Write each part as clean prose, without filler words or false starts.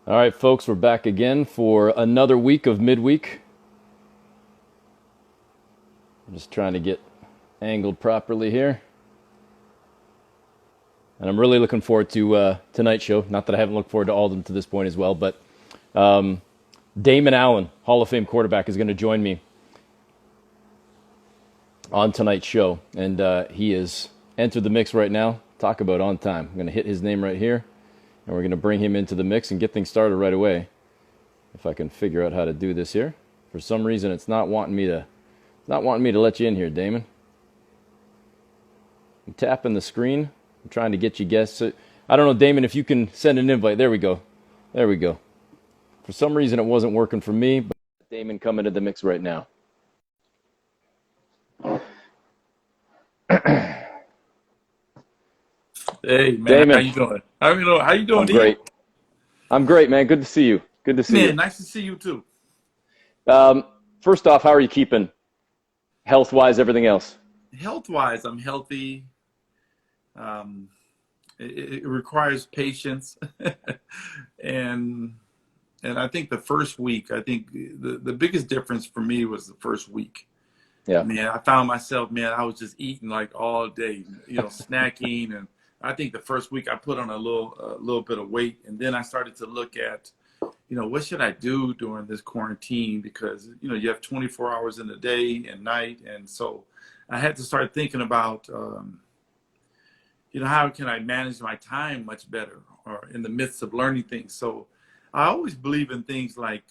All right, folks, we're back again for another week of midweek. I'm just trying to get angled properly here. And I'm really looking forward to tonight's show. Not that I haven't looked forward to all of them to this point as well, but Damon Allen, Hall of Fame quarterback, is going to join me on tonight's show. And he is entered the mix right now. Talk about on time. I'm going to hit his name right here, and we're going to bring him into the mix and get things started right away. If I can figure out how to do this here. For some reason, it's not wanting me to let you in here, Damon. I'm tapping the screen. I'm trying to get you guests. I don't know, Damon, if you can send an invite. There we go. There we go. For some reason, it wasn't working for me, but Damon come into the mix right now. Hey man, how Damon, you doing? How you doing, I'm Ian? great. I'm great, man. Good to see you. Good to see you. Man, nice to see you too. Um, First off, how are you keeping? Health-wise, everything else? Health wise, I'm healthy. Um, it requires patience, and I think the first week, I think the biggest difference for me was the first week. Yeah. Man, I found myself, man, I was just eating like all day, snacking, and I think the first week I put on a little bit of weight, and then I started to look at, what should I do during this quarantine? Because, you have 24 hours in the day and night. And so I had to start thinking about, how can I manage my time much better or in the midst of learning things. So I always believe in things like,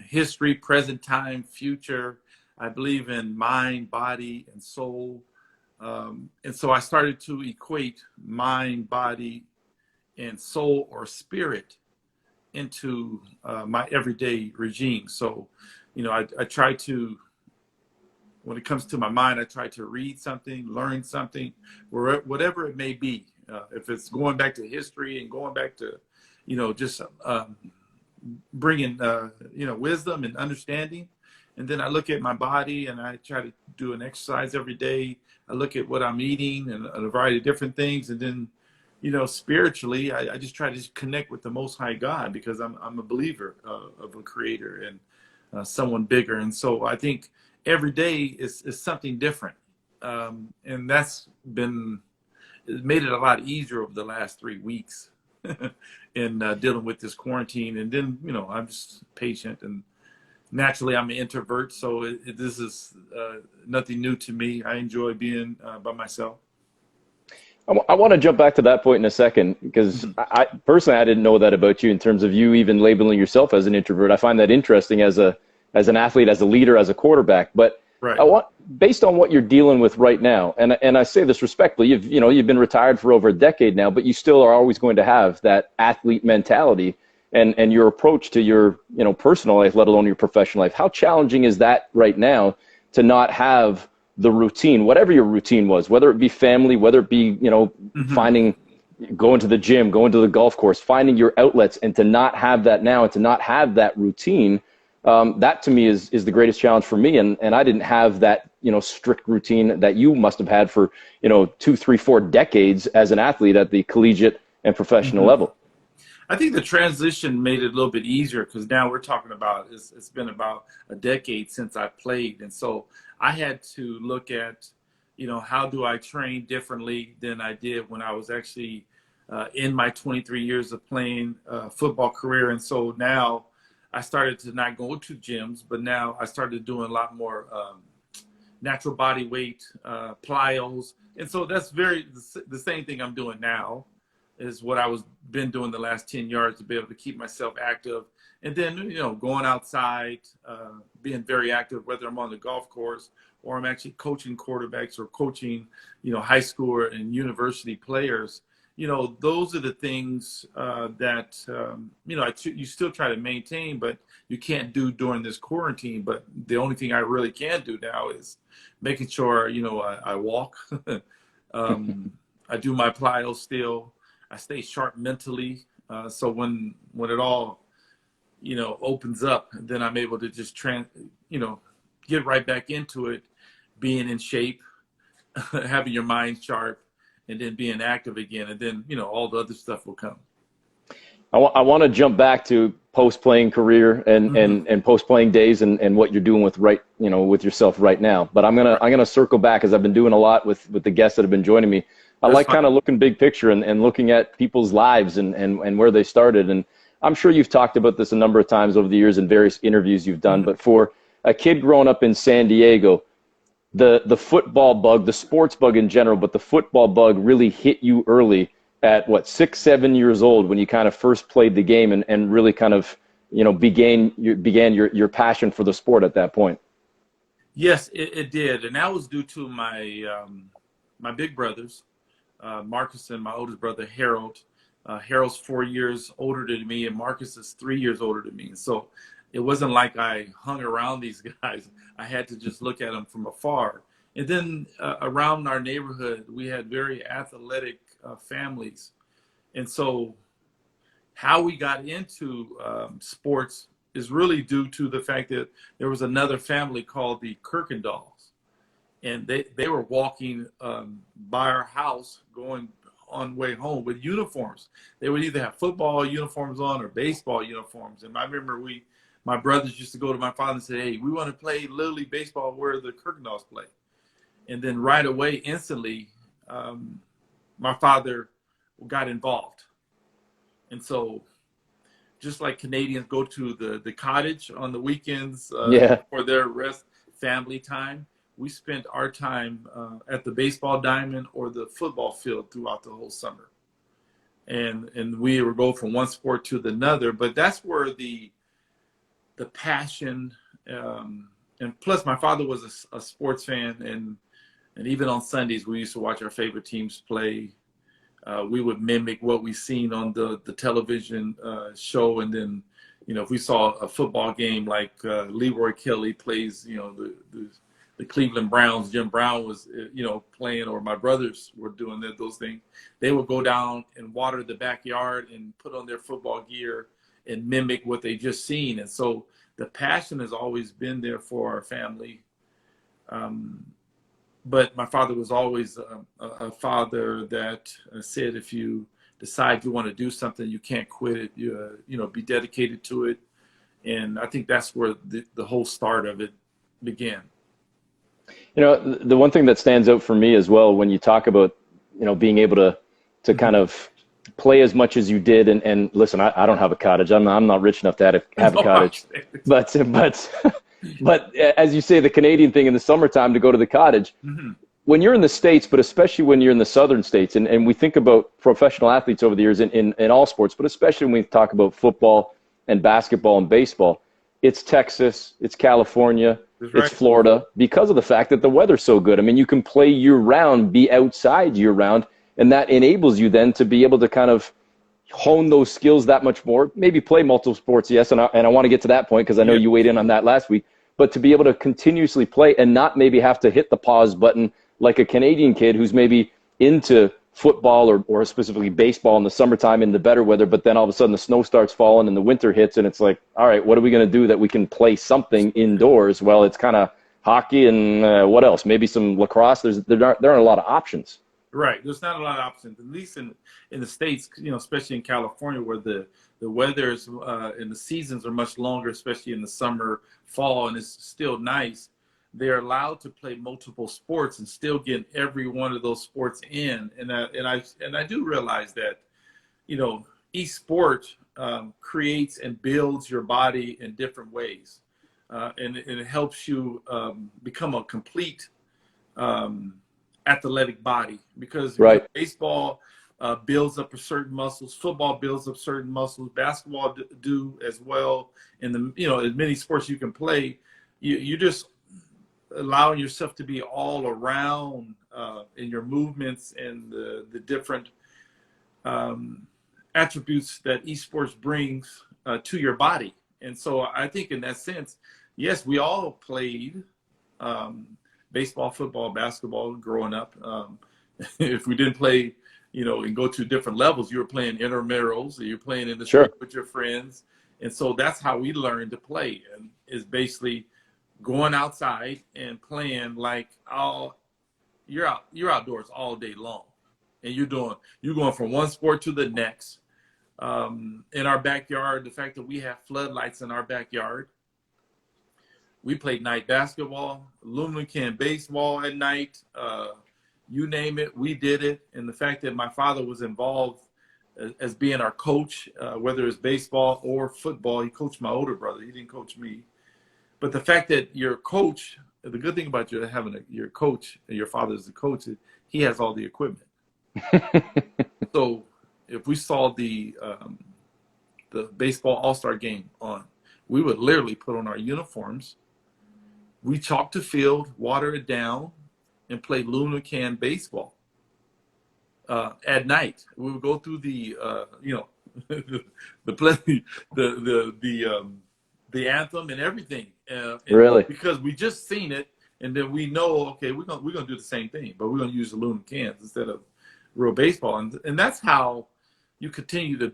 history, present time, future. I believe in mind, body, and soul. And so I started to equate mind, body, and soul or spirit into my everyday regime. So, I try to, when it comes to my mind, I try to read something, learn something, whatever it may be. If it's going back to history and going back to, just bringing, wisdom and understanding. And then I look at my body and I try to do an exercise every day. I look at what I'm eating and a variety of different things. And then, spiritually, I just try to just connect with the Most High God because I'm a believer of a creator and someone bigger. And so I think every day is something different. And that's it made it a lot easier over the last 3 weeks in dealing with this quarantine. And then, I'm just patient and naturally I'm an introvert. So this is nothing new to me. I enjoy being by myself. I want to jump back to that point in a second because I personally I didn't know that about you in terms of you even labeling yourself as an introvert. I find that interesting as an athlete, as a leader, as a quarterback. But I Right. want based on what you're dealing with right now, and I say this respectfully, you've been retired for over a decade now, but you still are always going to have that athlete mentality and your approach to your personal life, let alone your professional life. How challenging is that right now to not have the routine, whatever your routine was, whether it be family, whether it be, Hmm. finding, going to the gym, going to the golf course, finding your outlets, and to not have that now and to not have that routine, that to me is the greatest challenge for me. And I didn't have that, strict routine that you must have had for, 2, 3, 4 decades as an athlete at the collegiate and professional Hmm. level. I think the transition made it a little bit easier because now we're talking about it's been about a decade since I played. And so I had to look at, how do I train differently than I did when I was actually in my 23 years of playing football career. And so now I started to not go to gyms, but now I started doing a lot more natural body weight, plyos. And so that's the same thing I'm doing now is what I was been doing the last 10 yards to be able to keep myself active. And then, going outside, being very active, whether I'm on the golf course or I'm actually coaching quarterbacks or coaching, high school and university players. Those are the things that, you still try to maintain, but you can't do during this quarantine. But the only thing I really can do now is making sure, I walk. um, I do my plyo still. I stay sharp mentally. So when it all, opens up, then I'm able to just you know, get right back into it, being in shape, having your mind sharp, and then being active again. And then, all the other stuff will come. I want to jump back to post-playing career and post-playing days and what you're doing with with yourself right now. But Right. I'm gonna circle back, as I've been doing a lot with the guests that have been joining me. I That's like fine. kind of looking big picture and looking at people's lives and where they started. And I'm sure you've talked about this a number of times over the years in various interviews you've done. Mhm. But for a kid growing up in San Diego, the football bug, the sports bug in general, but the football bug really hit you early at what, 6, 7 years old when you kind of first played the game and really kind of, began your passion for the sport at that point. Yes, it did, and that was due to my big brothers, Marcus and my oldest brother Harold. Harold's 4 years older than me, and Marcus is 3 years older than me. And so it wasn't like I hung around these guys. I had to just look at them from afar. And then around our neighborhood, we had very athletic families. And so how we got into sports is really due to the fact that there was another family called the Kirkendalls, and they were walking by our house going on way home with uniforms. They would either have football uniforms on or baseball uniforms. And I remember my brothers used to go to my father and say, "Hey, we want to play Little League baseball where the Kirkendalls play." And then right away, instantly, my father got involved. And so just like Canadians go to the cottage on the weekends Yeah. for their rest family time, we spent our time at the baseball diamond or the football field throughout the whole summer. And we would go from one sport to the another, but that's where the passion, and plus my father was a sports fan, and even on Sundays we used to watch our favorite teams play. We would mimic what we seen on the television show, and then, if we saw a football game like Leroy Kelly plays, the Cleveland Browns, Jim Brown was, playing, or my brothers were doing those things, they would go down and water the backyard and put on their football gear and mimic what they just seen. And so the passion has always been there for our family. But my father was always a father that said, if you decide you want to do something, you can't quit it. You be dedicated to it. And I think that's where the whole start of it began. The one thing that stands out for me as well when you talk about, being able to kind of play as much as you did, and listen, I don't have a cottage. I'm not rich enough to have a cottage, but as you say, the Canadian thing in the summertime to go to the cottage, when you're in the States, but especially when you're in the southern states, and we think about professional athletes over the years in all sports, but especially when we talk about football and basketball and baseball, it's Texas, it's California, it's Florida, because of the fact that the weather's so good. I mean, you can play year round, be outside year round, and that enables you then to be able to kind of hone those skills that much more, maybe play multiple sports, yes, and I want to get to that point because I know you weighed in on that last week, but to be able to continuously play and not maybe have to hit the pause button like a Canadian kid who's maybe into football or specifically baseball in the summertime in the better weather, but then all of a sudden the snow starts falling and the winter hits and it's like, all right, what are we going to do that we can play something indoors? Well, it's kind of hockey and what else? Maybe some lacrosse. There aren't a lot of options. Right. There's not a lot of options, at least in the States, especially in California, where the weathers and the seasons are much longer, especially in the summer, fall, and it's still nice. They're allowed to play multiple sports and still get every one of those sports in. And I do realize that, each sport creates and builds your body in different ways, and it helps you become a complete athletic body, because baseball builds up certain muscles, football builds up certain muscles, basketball do as well. In as many sports you can play, you just allowing yourself to be all around in your movements and the different attributes that esports brings to your body. And so I think in that sense, yes, we all played baseball, football, basketball growing up. If we didn't play, and go to different levels, you were playing intramurals, or you're playing in the street with your friends. And so that's how we learned to play, and is basically going outside and playing like you're outdoors all day long, and you're going from one sport to the next. in our backyard, the fact that we have floodlights in our backyard. We played night basketball, aluminum can baseball at night, you name it, we did it. And the fact that my father was involved as being our coach, whether it's baseball or football, he coached my older brother, he didn't coach me. But the fact that your coach, the good thing about you having your coach, your father is the coach, he has all the equipment. So if we saw the baseball all-star game on, we would literally put on our uniforms, we chalk the field, water it down, and play aluminum can baseball. At night, we would go through the the anthem and everything. Really? Because we just seen it, and then we know, okay, we're gonna do the same thing, but we're gonna use aluminum cans instead of real baseball, and that's how you continue to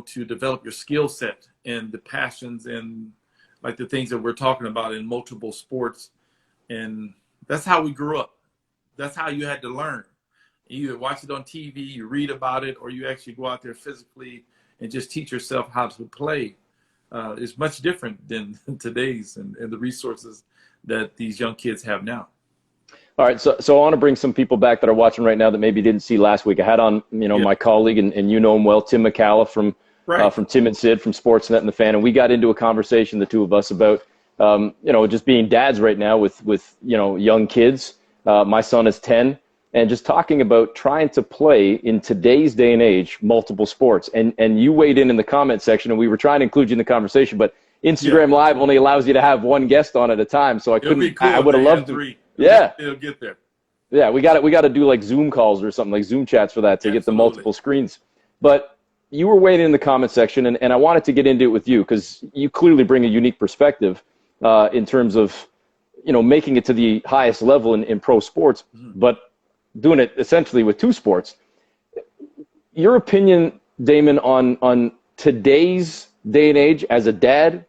to develop your skill set and the passions and like the things that we're talking about in multiple sports, and that's how we grew up. That's how you had to learn. You either watch it on TV, you read about it, or you actually go out there physically and just teach yourself how to play. It's much different than today's and the resources that these young kids have now. All right, so I want to bring some people back that are watching right now that maybe didn't see last week. I had on, my colleague, and you know him well, Tim McCalla from Tim and Sid from Sportsnet and the Fan, and we got into a conversation, the two of us, about just being dads right now with young kids. My son is 10, and just talking about trying to play in today's day and age multiple sports. And you weighed in the comment section, and we were trying to include you in the conversation, but Instagram Live only allows you to have one guest on at a time, so I couldn't. Cool, I would have loved to. Yeah, it'll get there. Yeah, we got to do like Zoom calls or something, like Zoom chats for that to get the multiple screens. But you were waiting in the comment section, and I wanted to get into it with you because you clearly bring a unique perspective in terms of making it to the highest level in pro sports, but doing it essentially with two sports. Your opinion, Damon, on today's day and age as a dad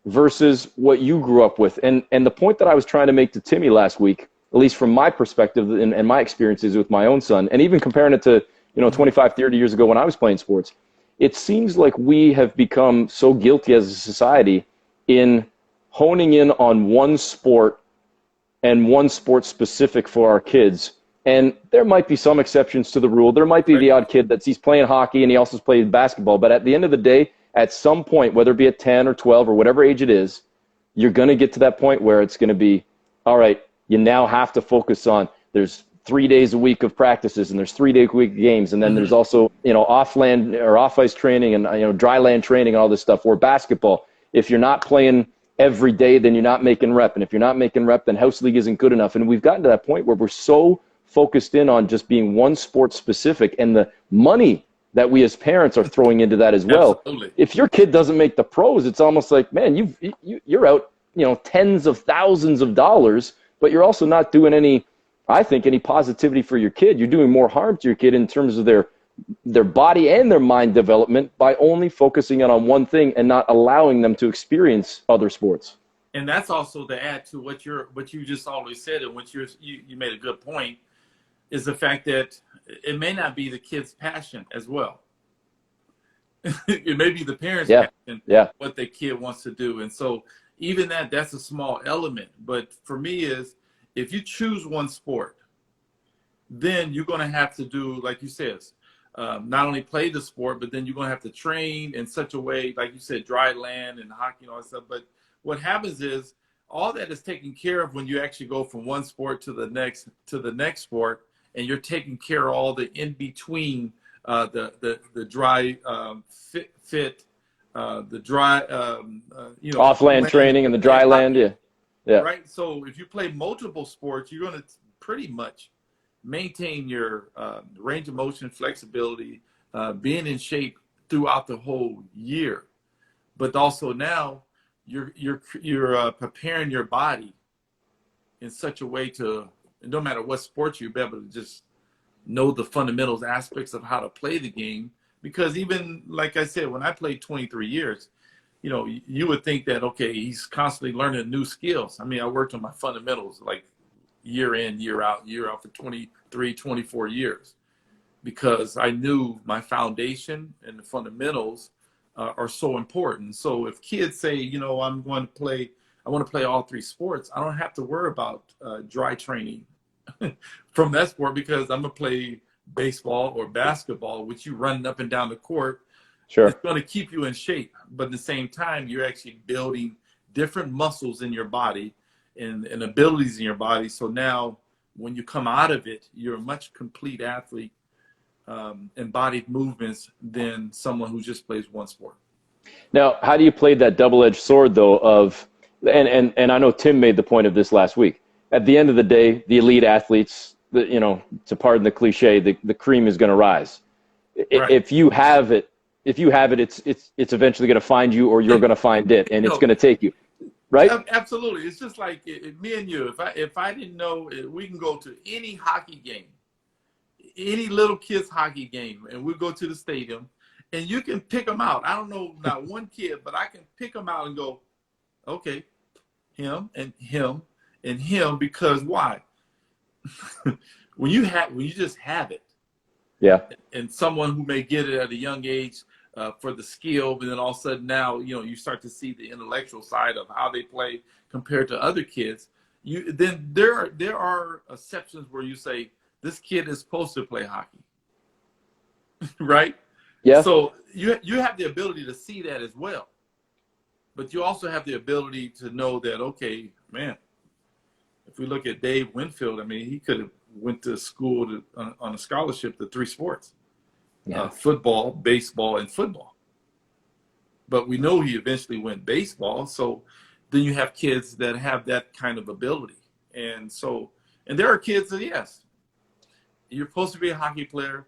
versus what you grew up with. And the point that I was trying to make to Timmy last week, at least from my perspective and my experiences with my own son, and even comparing it to 25, 30 years ago when I was playing sports, it seems like we have become so guilty as a society in honing in on one sport and one sport specific for our kids. And there might be some exceptions to the rule. There might be the odd kid he's playing hockey and he also plays basketball. But at the end of the day, at some point, whether it be at 10 or 12 or whatever age it is, you're going to get to that point where it's going to be, all right, you now have to focus on, there's 3 days a week of practices and there's 3 days a week of games. And then there's also, off-land or off-ice training and, dry land training and all this stuff. Or basketball, if you're not playing every day, then you're not making rep. And if you're not making rep, then house league isn't good enough. And we've gotten to that point where we're so focused in on just being one sport specific, and the money that we as parents are throwing into that as well. Absolutely. If your kid doesn't make the pros, it's almost like, man, you're out, tens of thousands of dollars, but you're also not doing any positivity for your kid. You're doing more harm to your kid in terms of their body and their mind development by only focusing on one thing and not allowing them to experience other sports. And that's also to add to what you just always said, and what you made a good point, is the fact that it may not be the kid's passion as well. It may be the parents' passion, what the kid wants to do. And so even that's a small element. But for me is, if you choose one sport, then you're going to have to do, like you said, not only play the sport, but then you're going to have to train in such a way, like you said, dry land and hockey and all that stuff. But what happens is all that is taken care of when you actually go from one sport to the next sport, and you're taking care of all the in between, the dry the dry off-land training and the dry land, yeah. Right. So if you play multiple sports, you're going to pretty much maintain your range of motion, flexibility, being in shape throughout the whole year. But also now you're preparing your body in such a way to, no matter what sport you'll be able to just know the fundamentals aspects of how to play the game. Because even, like I said, when I played 23 years, you would think that, okay, he's constantly learning new skills. I mean, I worked on my fundamentals like year in, year out for 23, 24 years. because I knew my foundation and the fundamentals are so important. So if kids say, you know, I want to play all three sports, I don't have to worry about dry training from that sport, because I'm going to play baseball or basketball, which you running up and down the court. Sure. It's going to keep you in shape. But at the same time, you're actually building different muscles in your body and abilities in your body. So now when you come out of it, you're a much complete athlete, embodied movements, than someone who just plays one sport. Now, how do you play that double-edged sword, though, of and I know Tim made the point of this last week. At the end of the day, the elite athletes, you know, to pardon the cliche, the cream is going to rise. Right. If you have it, it's eventually going to find you, or you're going to find it, and it's going to take you. Right? Absolutely. It's just like me and you. If I didn't know, we can go to any hockey game, any little kids hockey game, and we go to the stadium, and you can pick them out. I don't know, not one kid, but I can pick them out and go, okay, him and him and him, because why? when you just have it, yeah, and someone who may get it at a young age for the skill, but then all of a sudden now, you know, you start to see the intellectual side of how they play compared to other kids. Then there are exceptions where you say this kid is supposed to play hockey, right? Yeah. So you have the ability to see that as well, but you also have the ability to know that, okay, man, if we look at Dave Winfield, I mean, he could have went to school on a scholarship to three sports. Yeah. Football, baseball, and football. But we know he eventually went baseball. So then you have kids that have that kind of ability. And there are kids that, yes, you're supposed to be a hockey player.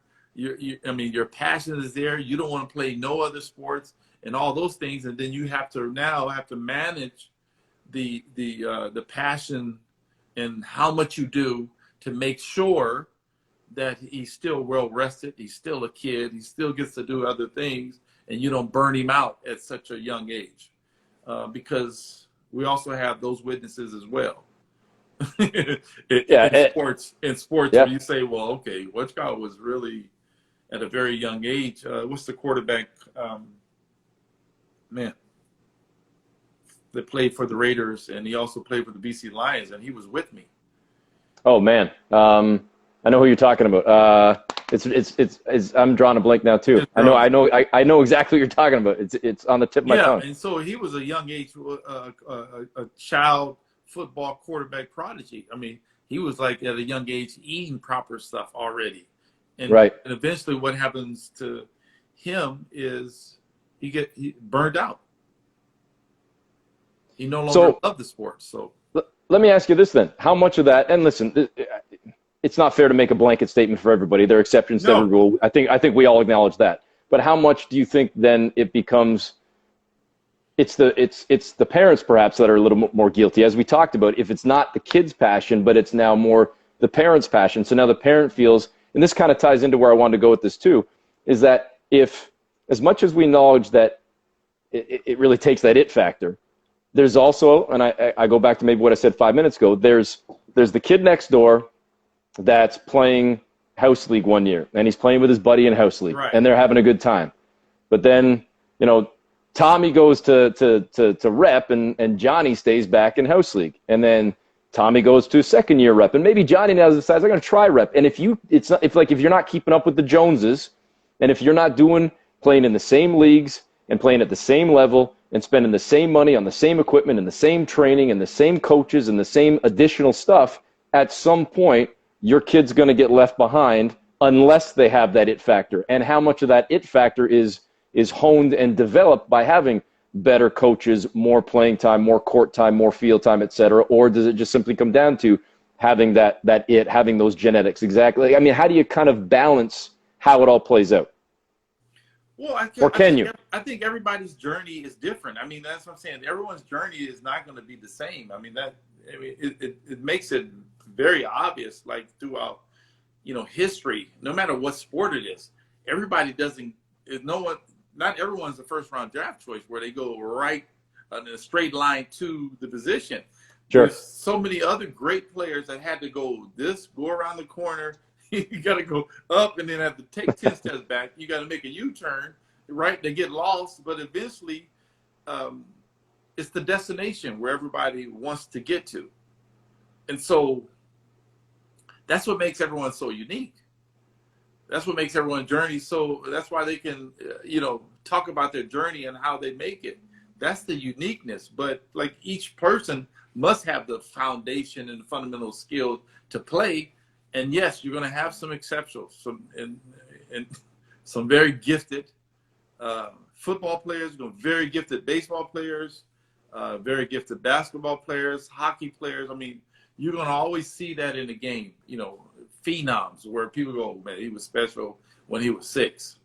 I mean, your passion is there. You don't want to play no other sports and all those things. And then you have to manage the passion and how much you do to make sure that he's still well rested, he's still a kid, he still gets to do other things, and you don't burn him out at such a young age, because we also have those witnesses as well. in sports, yeah. Where you say, well, okay, Westcott was really at a very young age. What's the quarterback? Man, that played for the Raiders, and he also played for the BC Lions, and he was with me. Oh man. I know who you're talking about. It's I'm drawing a blank now too. I know exactly what you're talking about. It's on the tip of my tongue. Yeah, and so he was a young age, a child football quarterback prodigy. I mean, he was like at a young age eating proper stuff already. And, right. And eventually what happens to him is he burned out. He no longer loved the sport. So let me ask you this then. How much of that, and listen, it's not fair to make a blanket statement for everybody. There are exceptions to every rule. I think we all acknowledge that. But how much do you think then it becomes? It's the parents perhaps that are a little more guilty, as we talked about. If it's not the kid's passion, but it's now more the parent's passion. So now the parent feels, and this kind of ties into where I wanted to go with this too, is that if, as much as we acknowledge that it really takes that it factor, there's also, and I go back to maybe what I said 5 minutes ago. There's the kid next door that's playing house league one year, and he's playing with his buddy in house league, right, and they're having a good time. But then, you know, Tommy goes to rep, and Johnny stays back in house league, and then Tommy goes to second year rep, and maybe Johnny now decides, I'm going to try rep. And if you're not keeping up with the Joneses, and if you're not playing in the same leagues and playing at the same level and spending the same money on the same equipment and the same training and the same coaches and the same additional stuff, at some point your kid's going to get left behind unless they have that it factor. And how much of that it factor is honed and developed by having better coaches, more playing time, more court time, more field time, et cetera? Or does it just simply come down to having having those genetics? Exactly. I mean, how do you kind of balance how it all plays out? Well, I think everybody's journey is different. I mean, that's what I'm saying. Everyone's journey is not going to be the same. I mean, it makes it very obvious, like throughout, you know, history, no matter what sport it is, not everyone's a first round draft choice where they go right in a straight line to the position. Sure. There's so many other great players that had to go around the corner You got to go up and then have to take 10 steps back. You got to make a U-turn, right? They get lost, but eventually it's the destination where everybody wants to get to. And so that's what makes everyone so unique. That's what makes everyone's journey so, that's why they can, talk about their journey and how they make it. That's the uniqueness. But like each person must have the foundation and the fundamental skills to play. And yes, you're going to have some exceptions, and some very gifted football players, very gifted baseball players, very gifted basketball players, hockey players. I mean, you're going to always see that in the game, phenoms where people go, man, he was special when he was 6.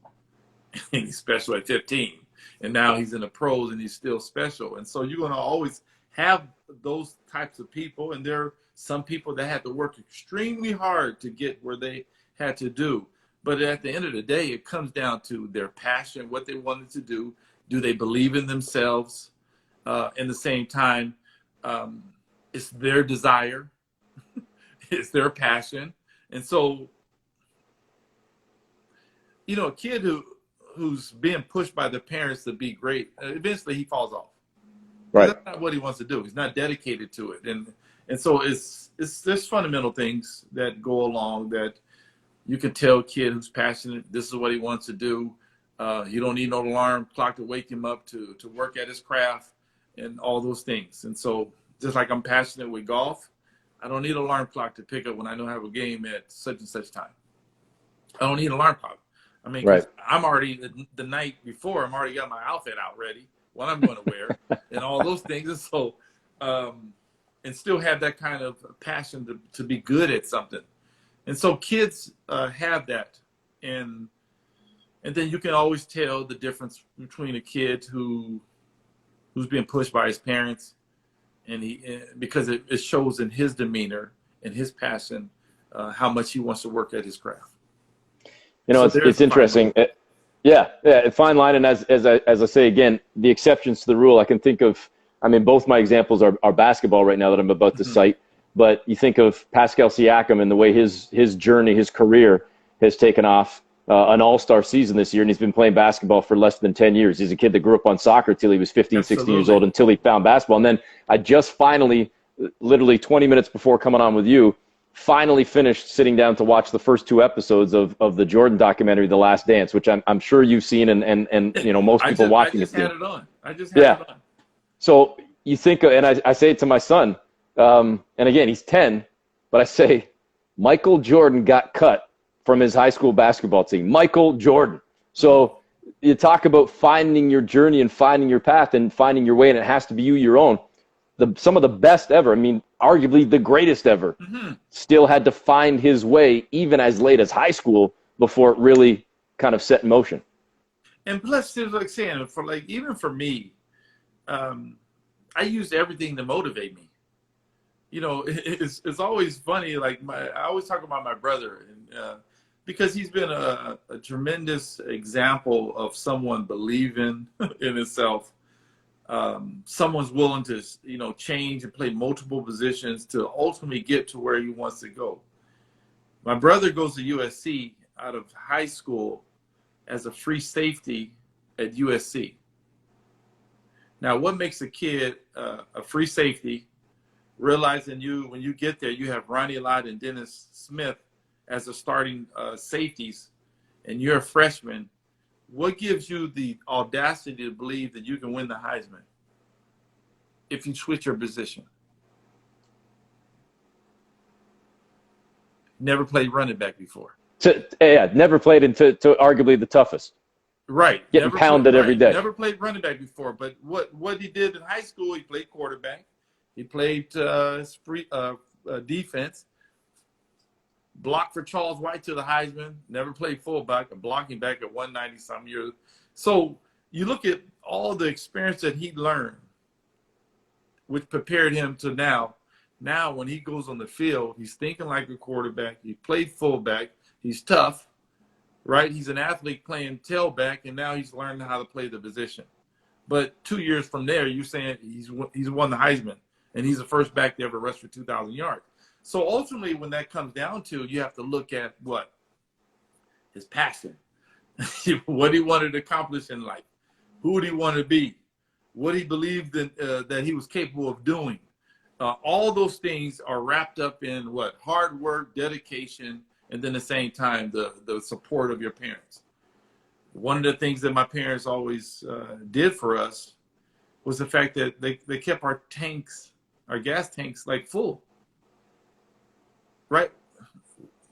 He's special at 15. And now he's in the pros and he's still special. And so you're going to always have those types of people. And there are some people that had to work extremely hard to get where they had to do. But at the end of the day, it comes down to their passion, what they wanted to do. Do they believe in themselves? In the same time, it's their desire. It's their passion. And so, a kid who's being pushed by the parents to be great, eventually he falls off. Right. That's not what he wants to do. He's not dedicated to it. And so there's fundamental things that go along that you can tell a kid who's passionate, this is what he wants to do. You don't need no alarm clock to wake him up to work at his craft and all those things. And so just like I'm passionate with golf, I don't need an alarm clock to pick up when I know I have a game at such and such time. I don't need an alarm clock. I mean, right. I'm already, the night before, I'm already got my outfit out ready, what I'm going to wear, and all those things. And so, and still have that kind of passion to be good at something. And so kids have that. And then you can always tell the difference between a kid who's being pushed by his parents, and because it shows in his demeanor and his passion how much he wants to work at his craft. So it's interesting. Yeah, fine line. And as I say again, the exceptions to the rule. I can think of. I mean, both my examples are basketball right now that I'm about to cite. But you think of Pascal Siakam and the way his journey, his career has taken off. An all-star season this year, and he's been playing basketball for less than 10 years. He's a kid that grew up on soccer till he was 15, 16 years old, until he found basketball. And then I just finally, literally 20 minutes before coming on with you, finally finished sitting down to watch the first 2 episodes of the Jordan documentary, The Last Dance, which I'm sure you've seen, and most people watching it. I just had it on. So you think, and I say it to my son, and again, he's 10, but I say, Michael Jordan got cut from his high school basketball team. Michael Jordan. So you talk about finding your journey and finding your path and finding your way, and it has to be your own. Some of the best ever, I mean, arguably the greatest ever, still had to find his way even as late as high school before it really kind of set in motion. And plus, like saying, even for me, I used everything to motivate me. It's always funny. Like I always talk about my brother, and because he's been a tremendous example of someone believing in himself. Someone's willing to, change and play multiple positions to ultimately get to where he wants to go. My brother goes to USC out of high school as a free safety at USC. Now, what makes a kid a free safety, realizing when you get there, you have Ronnie Lott and Dennis Smith as the starting safeties, and you're a freshman? What gives you the audacity to believe that you can win the Heisman if you switch your position? Never played running back before. Never played into arguably the toughest. Right. Getting pounded every day. Never played running back before. But what he did in high school, he played quarterback. He played defense. Blocked for Charles White to the Heisman. Never played fullback. A blocking back at 190-some years. So you look at all the experience that he learned, which prepared him to now. Now, when he goes on the field, he's thinking like a quarterback. He played fullback. He's tough, right? He's an athlete playing tailback, and now he's learning how to play the position. But 2 years from there, you're saying he's won the Heisman, and he's the first back to ever rush for 2,000 yards. So ultimately, when that comes down to, you have to look at what? His passion. What he wanted to accomplish in life. Who did he want to be? What he believed in, that he was capable of doing. All those things are wrapped up in what? Hard work, dedication, and then at the same time, the support of your parents. One of the things that my parents always did for us was the fact that they kept our tanks, our gas tanks, like full. Right?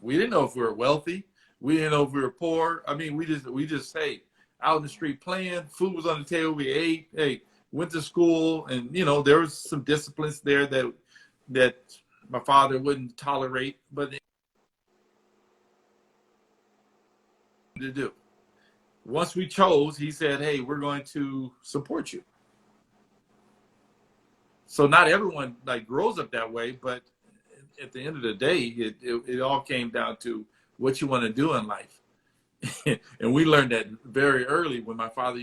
We didn't know if we were wealthy. We didn't know if we were poor. I mean, we just hey, out in the street playing, food was on the table, we ate, hey, went to school, and there was some disciplines there that my father wouldn't tolerate, but to do. Once we chose, he said, hey, we're going to support you. So not everyone like grows up that way, but at the end of the day, it all came down to what you want to do in life. And we learned that very early when my father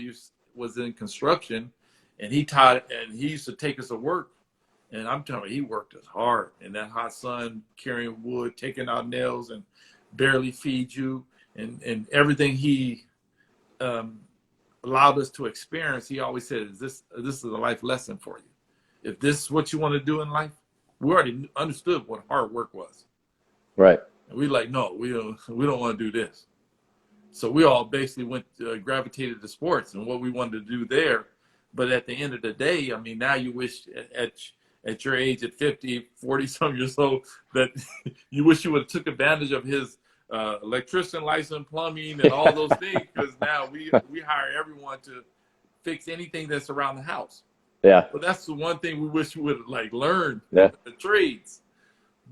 was in construction, and he used to take us to work. And I'm telling you, he worked us hard in that hot sun, carrying wood, taking out nails, and barely feed you. And everything he allowed us to experience, he always said, this is a life lesson for you. If this is what you want to do in life, we already understood what hard work was. Right. And we like, no, we don't want to do this. So we all basically gravitated to sports and what we wanted to do there. But at the end of the day, I mean, now you wish at your age, at 50, 40 some years old, that you wish you would have took advantage of his electrician license, plumbing, and all those things, because now we hire everyone to fix anything that's around the house. Yeah. But that's the one thing we wish we would have like learned, yeah. The trades.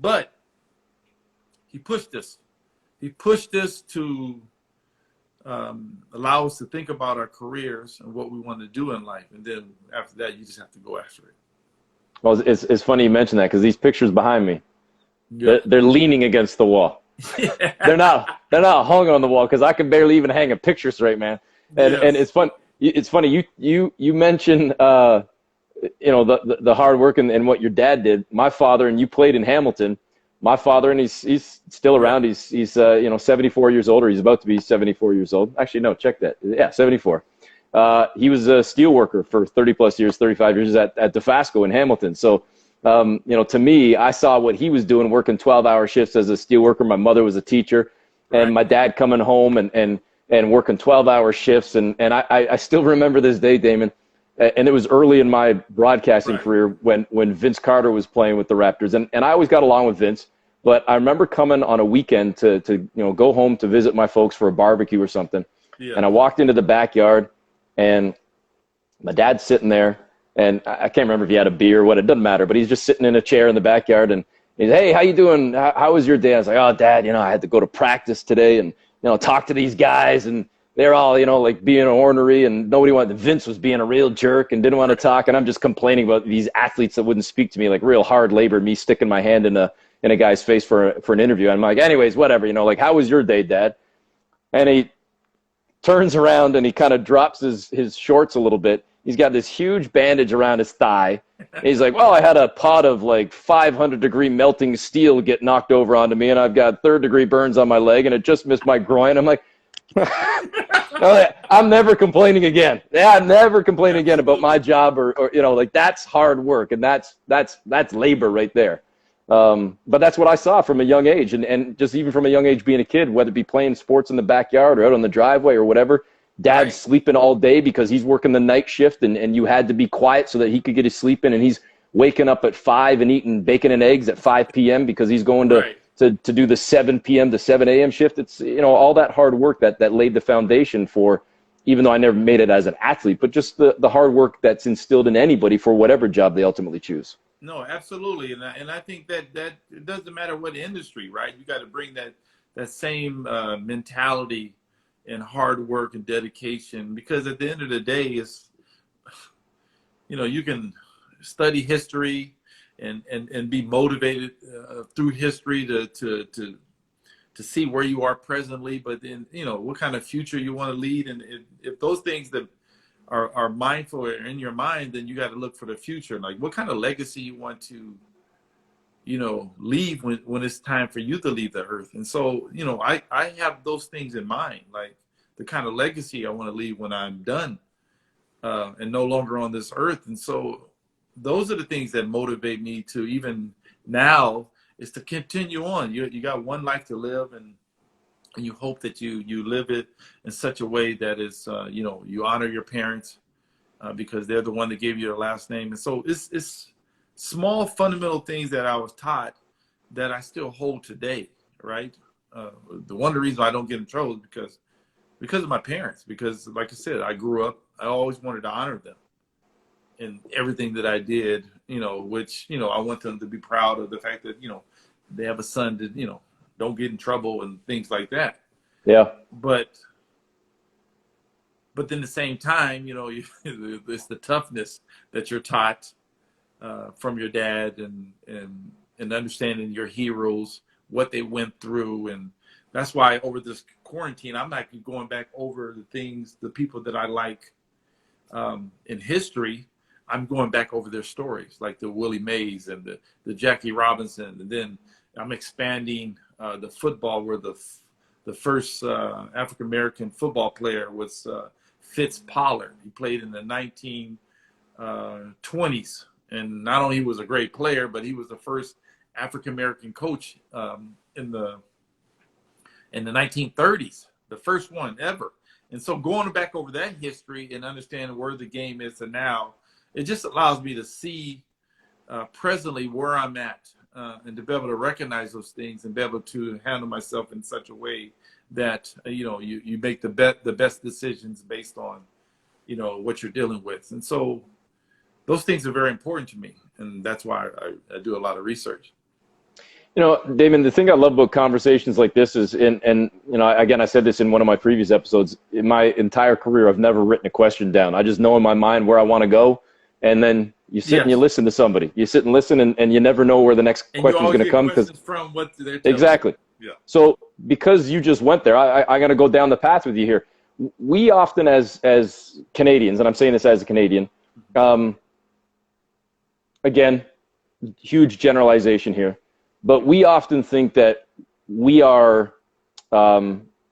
But he pushed us. He pushed us to allow us to think about our careers and what we want to do in life. And then after that, you just have to go after it. Well, it's funny you mention that, because these pictures behind me, Yeah. they're leaning against the wall. Yeah. They're not hung on the wall, because I can barely even hang a picture straight, man. And Yes. and it's fun. It's funny you mentioned the hard work and what your dad did. My father, and you played in Hamilton. My father, and he's still around. He's 74 years old, or he's about to be 74 years old. Actually, no, check that. Yeah, 74. He was a steel worker for 30 plus years, 35 years at DeFasco in Hamilton. So, to me, I saw what he was doing, working 12-hour shifts as a steel worker. My mother was a teacher, and Right. my dad coming home and working 12-hour shifts. And I still remember this day, Damon. And it was early in my broadcasting Right. career when Vince Carter was playing with the Raptors. And I always got along with Vince. But I remember coming on a weekend to go home to visit my folks for a barbecue or something. Yeah. And I walked into the backyard, and my dad's sitting there. And I can't remember if he had a beer or what. It doesn't matter. But he's just sitting in a chair in the backyard. And he's, hey, how you doing? How was your day? I was like, oh, Dad, I had to go to practice today and, talk to these guys. And they're all, like being ornery, and nobody wanted. Vince was being a real jerk and didn't want to talk. And I'm just complaining about these athletes that wouldn't speak to me, like real hard labor, me sticking my hand in a guy's face for an interview. And I'm like, anyways, whatever, like, how was your day, Dad? And he turns around and he kind of drops his shorts a little bit. He's got this huge bandage around his thigh. And he's like, well, I had a pot of like 500-degree melting steel get knocked over onto me, and I've got third-degree burns on my leg, and it just missed my groin. I'm like, I'm never complaining again. Yeah, I'm never complaining again about my job or like, that's hard work, and that's labor right there. But that's what I saw from a young age, and just even from a young age being a kid, whether it be playing sports in the backyard or out on the driveway or whatever. Dad's Right. sleeping all day because he's working the night shift, and you had to be quiet so that he could get his sleep in, and he's waking up at 5 and eating bacon and eggs at 5 p.m. because he's going Right. to do the 7 p.m. to 7 a.m. shift. It's, all that hard work that laid the foundation for, even though I never made it as an athlete, but just the hard work that's instilled in anybody for whatever job they ultimately choose. No, absolutely. And I think that it doesn't matter what industry, right? You got to bring that same mentality and hard work and dedication, because at the end of the day, it's, you can study history and be motivated through history to see where you are presently, but then, what kind of future you want to lead. And if those things that are mindful or in your mind, then you got to look for the future. Like, what kind of legacy you want to leave when it's time for you to leave the earth. And so, I have those things in mind, like the kind of legacy I want to leave when I'm done and no longer on this earth. And so those are the things that motivate me to, even now, is to continue on. You got one life to live, and you hope that you live it in such a way that is, you honor your parents because they're the one that gave you your last name. And so it's small fundamental things that I was taught that I still hold today, right? One of the reasons I don't get in trouble is because of my parents, because like I said, I grew up, I always wanted to honor them in everything that I did, which, I want them to be proud of the fact that, they have a son that, don't get in trouble and things like that. Yeah. But then at the same time, it's the toughness that you're taught from your dad and understanding your heroes, what they went through. And that's why over this quarantine, I'm not going back over the people that I like in history. I'm going back over their stories, like the Willie Mays and the Jackie Robinson. And then I'm expanding the football, where the first African-American football player was Fitz Pollard. He played in the 1920s. And not only was a great player, but he was the first African-American coach in the 1930s, the first one ever. And so going back over that history and understanding where the game is and now, it just allows me to see presently where I'm at and to be able to recognize those things and be able to handle myself in such a way that, you make the best decisions based on, what you're dealing with. And so those things are very important to me. And that's why I do a lot of research. Damon, the thing I love about conversations like this is, and again, I said this in one of my previous episodes, in my entire career, I've never written a question down. I just know in my mind where I want to go. And then you sit and you listen to somebody. You sit and listen, and you never know where the next question is going to come. From what they're telling exactly. You. Yeah. So because you just went there, I got to go down the path with you here. We often, as Canadians, and I'm saying this as a Canadian, again, huge generalization here, but we often think that we are a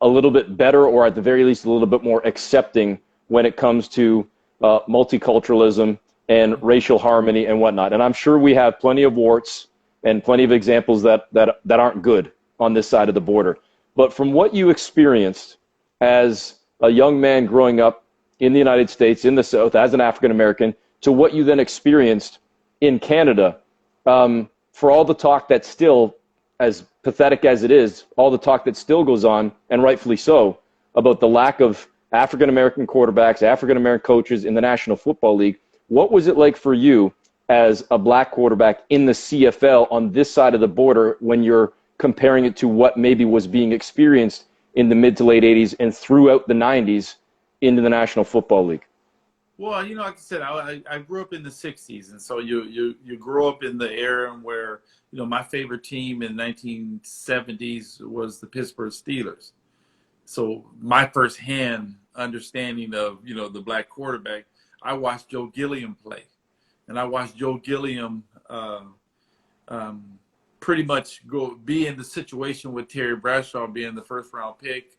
little bit better, or at the very least a little bit more accepting when it comes to multiculturalism and racial harmony and whatnot. And I'm sure we have plenty of warts and plenty of examples that aren't good on this side of the border. But from what you experienced as a young man growing up in the United States, in the South, as an African American, to what you then experienced in Canada, for all the talk that still, as pathetic as it is, all the talk that still goes on, and rightfully so, about the lack of African American quarterbacks, African American coaches in the National Football League, what was it like for you as a black quarterback in the CFL on this side of the border when you're comparing it to what maybe was being experienced in the mid to late 80s and throughout the 90s into the National Football League? Well, like I said, I grew up in the 60s. And so you grow up in the era where, my favorite team in the 1970s was the Pittsburgh Steelers. So my firsthand understanding of, the black quarterback, I watched Joe Gilliam play. And I watched Joe Gilliam pretty much be in the situation with Terry Bradshaw being the first round pick.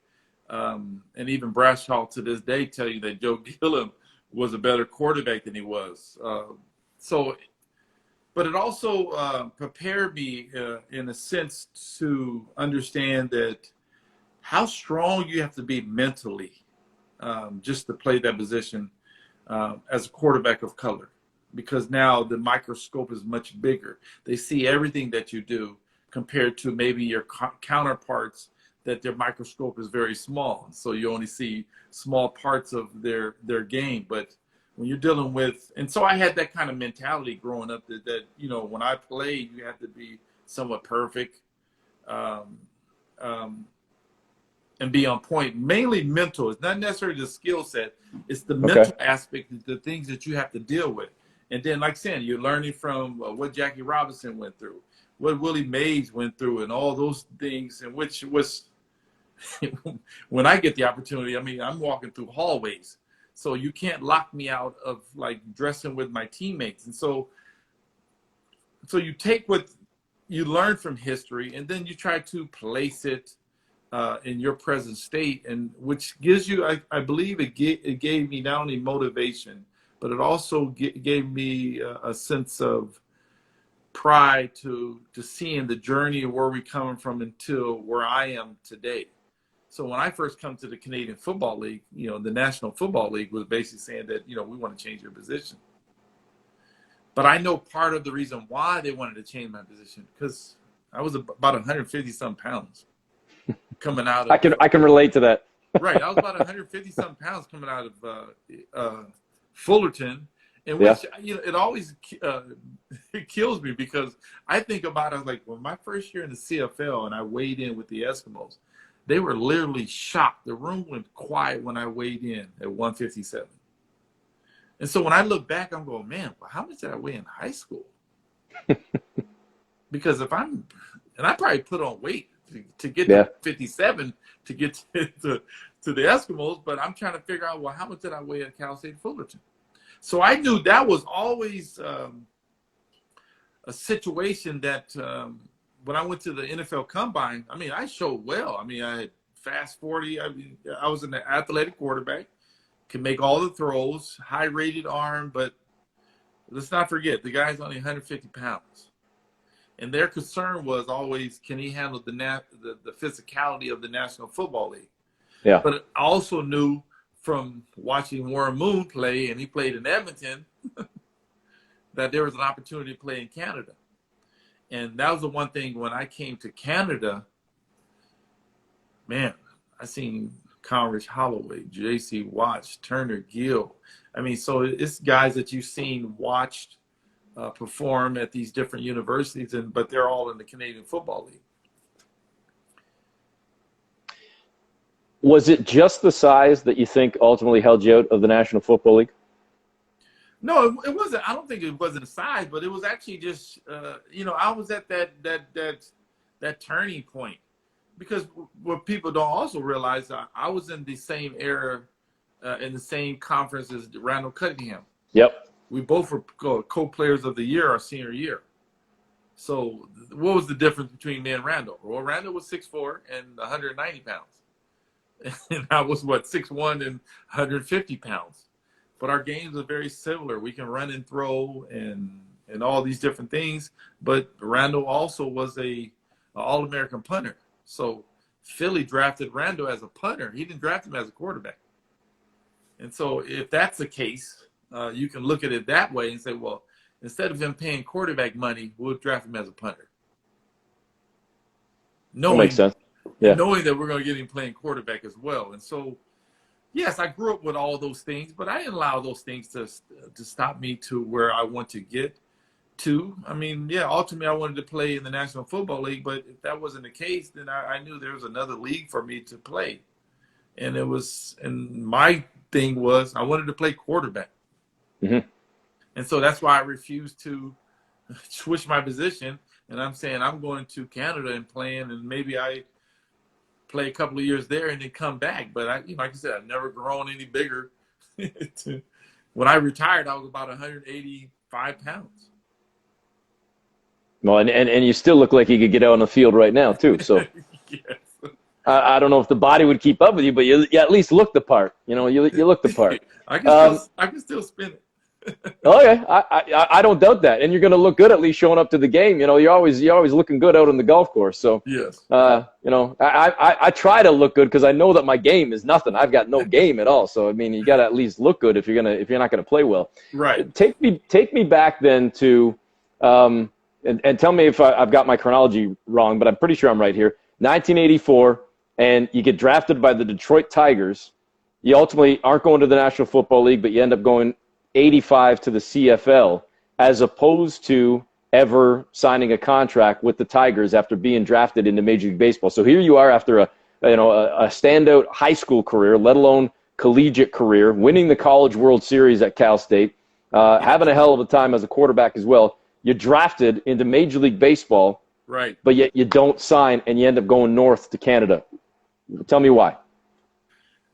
And even Bradshaw to this day tell you that Joe Gilliam was a better quarterback than he was. But it also prepared me in a sense to understand that how strong you have to be mentally just to play that position as a quarterback of color, because now the microscope is much bigger. They see everything that you do compared to maybe your counterparts that their microscope is very small. So you only see small parts of their game. But when you're dealing with, and so I had that kind of mentality growing up that when I played, you have to be somewhat perfect and be on point, mainly mental. It's not necessarily the skill set. It's the mental aspect, the things that you have to deal with. And then, like I said, you're learning from what Jackie Robinson went through, what Willie Mays went through, and all those things, and which was, when I get the opportunity, I'm walking through hallways. So you can't lock me out of like dressing with my teammates. And so you take what you learn from history, and then you try to place it in your present state, and which gives you, I believe, it gave me not only motivation, but it also gave me a sense of pride to seeing the journey of where we're coming from until where I am today. So when I first come to the Canadian Football League, the National Football League was basically saying that, we want to change your position. But I know part of the reason why they wanted to change my position, because I was about 150 some pounds coming out of. I can relate to that. Right, I was about 150 some pounds coming out of Fullerton, in which it always it kills me, because I think about it, I was like, when my first year in the CFL and I weighed in with the Eskimos, they were literally shocked. The room went quiet when I weighed in at 157. And so when I look back, I'm going, man, well, how much did I weigh in high school? Because I probably put on weight to get to 57 to get to the Eskimos, but I'm trying to figure out, well, how much did I weigh at Cal State Fullerton? So I knew that was always a situation that when I went to the NFL Combine, I showed well. I had fast 40. I was an athletic quarterback, could make all the throws, high-rated arm, but let's not forget, the guy's only 150 pounds. And their concern was always, can he handle the physicality of the National Football League? Yeah. But I also knew from watching Warren Moon play, and he played in Edmonton, that there was an opportunity to play in Canada. And that was the one thing when I came to Canada, man, I seen Conrad Holloway, J.C. Watts, Turner Gill. So it's guys that you've seen, watched perform at these different universities, but they're all in the Canadian Football League. Was it just the size that you think ultimately held you out of the National Football League? No, it wasn't. I don't think it wasn't a size, but it was actually just, I was at that turning point, because what people don't also realize, I was in the same era, in the same conference as Randall Cunningham. Yep. We both were co-players of the year our senior year. So what was the difference between me and Randall? Well, Randall was 6'4" and 190 pounds. And I was, 6'1" and 150 pounds. But our games are very similar. We can run and throw and all these different things. But Randall also was a All-American punter. So Philly drafted Randall as a punter. He didn't draft him as a quarterback. And so if that's the case, you can look at it that way and say, well, instead of him paying quarterback money, we'll draft him as a punter. That makes sense. Yeah. Knowing that we're going to get him playing quarterback as well. And so, yes, I grew up with all those things, but I didn't allow those things to stop me to where I want to get to. Ultimately I wanted to play in the National Football League, but if that wasn't the case, then I knew there was another league for me to play. And my thing was I wanted to play quarterback. Mm-hmm. And so that's why I refused to switch my position. And I'm saying I'm going to Canada and playing, and maybe I play a couple of years there and then come back. But like I said, I've never grown any bigger. When I retired, I was about 185 pounds. Well, and you still look like you could get out on the field right now too. So Yes. I don't know if the body would keep up with you, but you at least look the part. You look the part. I can still spin it. Okay, I don't doubt that, and you're going to look good at least showing up to the game. You're always looking good out on the golf course. So yes, I try to look good because I know that my game is nothing. I've got no game at all. So you got to at least look good if you're not gonna play well. Right. Take me back then to and tell me if I've got my chronology wrong, but I'm pretty sure I'm right here. 1984, and you get drafted by the Detroit Tigers. You ultimately aren't going to the National Football League, but you end up going 85 to the CFL, as opposed to ever signing a contract with the Tigers after being drafted into Major League Baseball. So here you are after a standout high school career, let alone collegiate career, winning the College World Series at Cal State, having a hell of a time as a quarterback as well. You're drafted into Major League Baseball, right? But yet you don't sign, and you end up going north to Canada. Tell me why.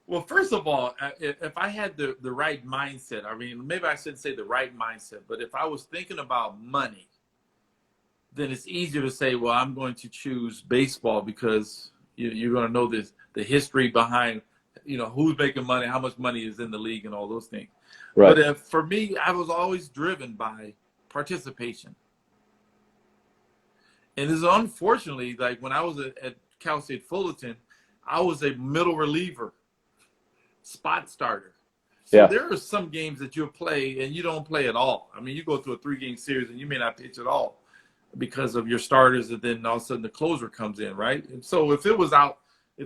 Well, first of all, if I had the right mindset, maybe I shouldn't say the right mindset, but if I was thinking about money, then it's easier to say, well, I'm going to choose baseball because you're going to know the history behind, who's making money, how much money is in the league, and all those things. Right. But for me, I was always driven by participation. And it's unfortunately, like when I was at Cal State Fullerton, I was a middle reliever, spot starter. So there are some games that you'll play and you don't play at all. I mean, you go through a 3-game series and you may not pitch at all because of your starters, and then all of a sudden the closer comes in, right? And so if they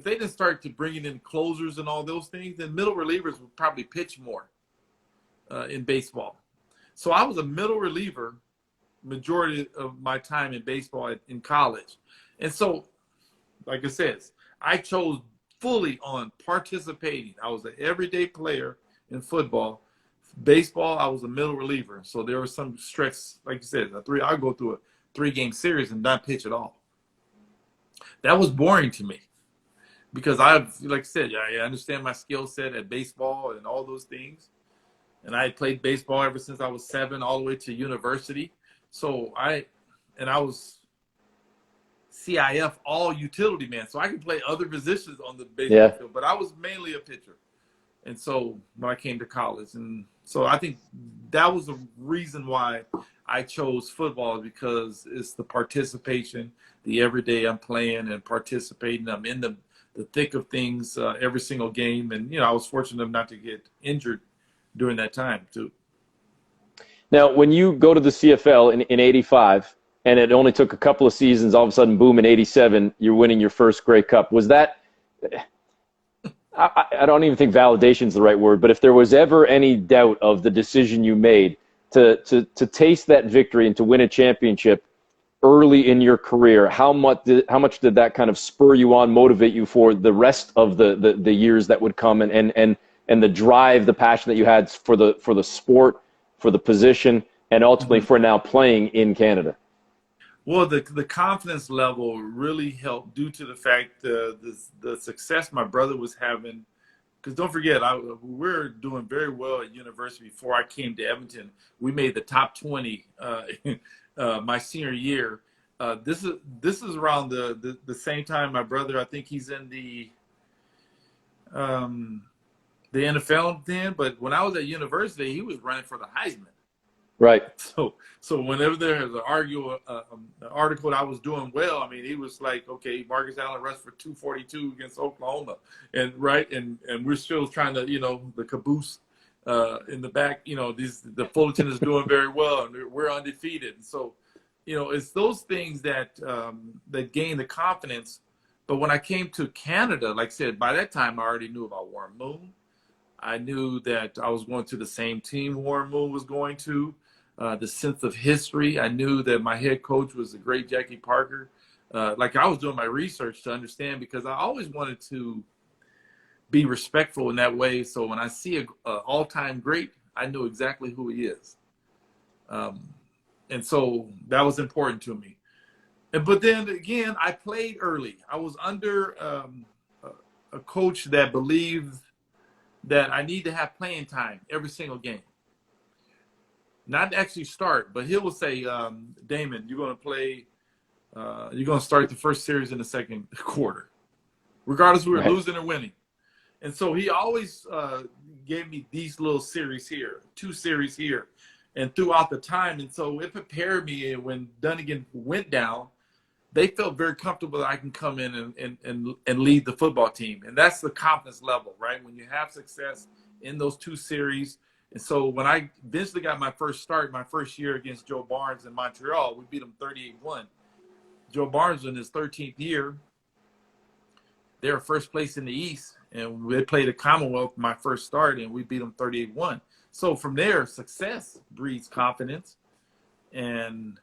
didn't start to bringing in closers and all those things, then middle relievers would probably pitch more in baseball. So I was a middle reliever majority of my time in baseball in college. And so, like I said, I chose fully on participating. I was an everyday player in football. Baseball, I was a middle reliever. So there was some stretch, like you said, I go through a 3-game series and not pitch at all. That was boring to me because like I said, I understand my skill set at baseball and all those things. And I played baseball ever since I was 7 all the way to university. So I was CIF all utility man. So I could play other positions on the baseball field, but I was mainly a pitcher. And so when I came to college, and so I think that was the reason why I chose football, because it's the participation, the everyday I'm playing and participating. I'm in the thick of things every single game. And, I was fortunate enough not to get injured during that time too. Now, when you go to the CFL in 85, and it only took a couple of seasons, all of a sudden, boom, in 87, you're winning your first Grey Cup. Was that – I don't even think validation is the right word, but if there was ever any doubt of the decision you made to taste that victory and to win a championship early in your career, how much did that kind of spur you on, motivate you for the rest of the years that would come, and the drive, the passion that you had for the sport, for the position, and ultimately for now playing in Canada? Well, the confidence level really helped due to the fact the success my brother was having. Because don't forget, we're doing very well at university. Before I came to Edmonton, we made the top 20 my senior year. This is around the same time my brother, I think he's in the NFL then. But when I was at university, he was running for the Heisman. Right. So whenever there was an article that I was doing well, I mean, he was like, okay, Marcus Allen rushed for 242 against Oklahoma, and we're still trying to, the caboose in the back, the Fullerton is doing very well, and we're undefeated. And so, it's those things that gain the confidence. But when I came to Canada, like I said, by that time I already knew about Warren Moon. I knew that I was going to the same team Warren Moon was going to. The sense of history. I knew that my head coach was the great Jackie Parker. Like I was doing my research to understand, because I always wanted to be respectful in that way. So when I see an all-time great, I know exactly who he is. And so that was important to me. But then again, I played early. I was under a coach that believed that I need to have playing time every single game. Not actually start, but he will say, Damon, you're going to play, you're going to start the first series in the second quarter, regardless if we're losing or winning. And so he always gave me these little series here, 2 series here, and throughout the time. And so it prepared me. And when Dunnigan went down, they felt very comfortable that I can come in and lead the football team. And that's the confidence level, right? When you have success in those 2 series. And so when I eventually got my first start, my first year against Joe Barnes in Montreal, we beat him 38-1. Joe Barnes in his 13th year, they were first place in the East, and they played a Commonwealth my first start, and we beat them 38-1. So from there, success breeds confidence, and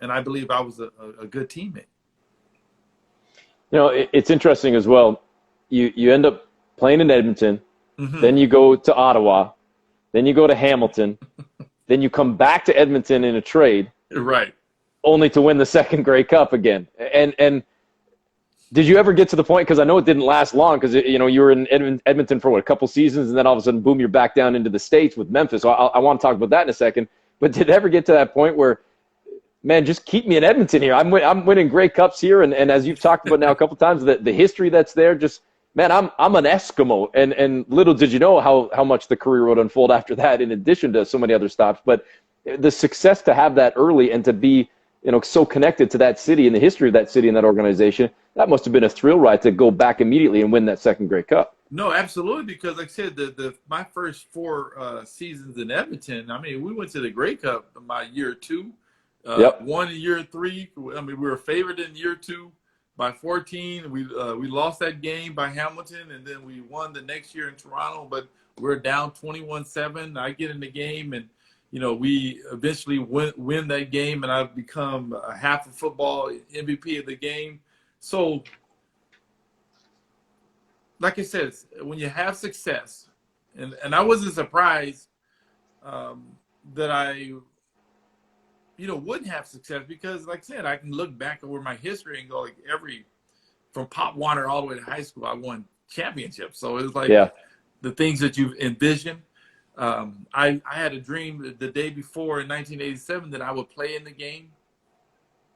I believe I was a good teammate. It's interesting as well. You end up playing in Edmonton, then you go to Ottawa, then you go to Hamilton, then you come back to Edmonton in a trade, right? Only to win the second Grey Cup again. And did you ever get to the point? Because I know it didn't last long. Because you were in Edmonton for a couple seasons, and then all of a sudden, boom, you're back down into the States with Memphis. So I want to talk about that in a second. But did it ever get to that point where man, just keep me in Edmonton here. I'm winning Grey Cups here, and as you've talked about now a couple of times, the history that's there, just man, I'm an Eskimo, and little did you know how much the career would unfold after that, in addition to so many other stops. But the success to have that early and to be so connected to that city and the history of that city and that organization, that must have been a thrill ride to go back immediately and win that second Grey Cup. No, absolutely, because like I said, my first 4 seasons in Edmonton, I mean, we went to the Grey Cup in my year 2, Yep. won in year 3. I mean, we were favored in year 2 by 14. We lost that game by Hamilton, and then we won the next year in Toronto, but we're down 21-7. I get in the game, and we eventually win that game, and I've become a half of football MVP of the game. So, like I said, when you have success, and I wasn't surprised that I, wouldn't have success, because, like I said, I can look back over my history and go, like, from Pop Warner all the way to high school, I won championships. So it's like the things that you've envisioned. I had a dream the day before in 1987 that I would play in the game.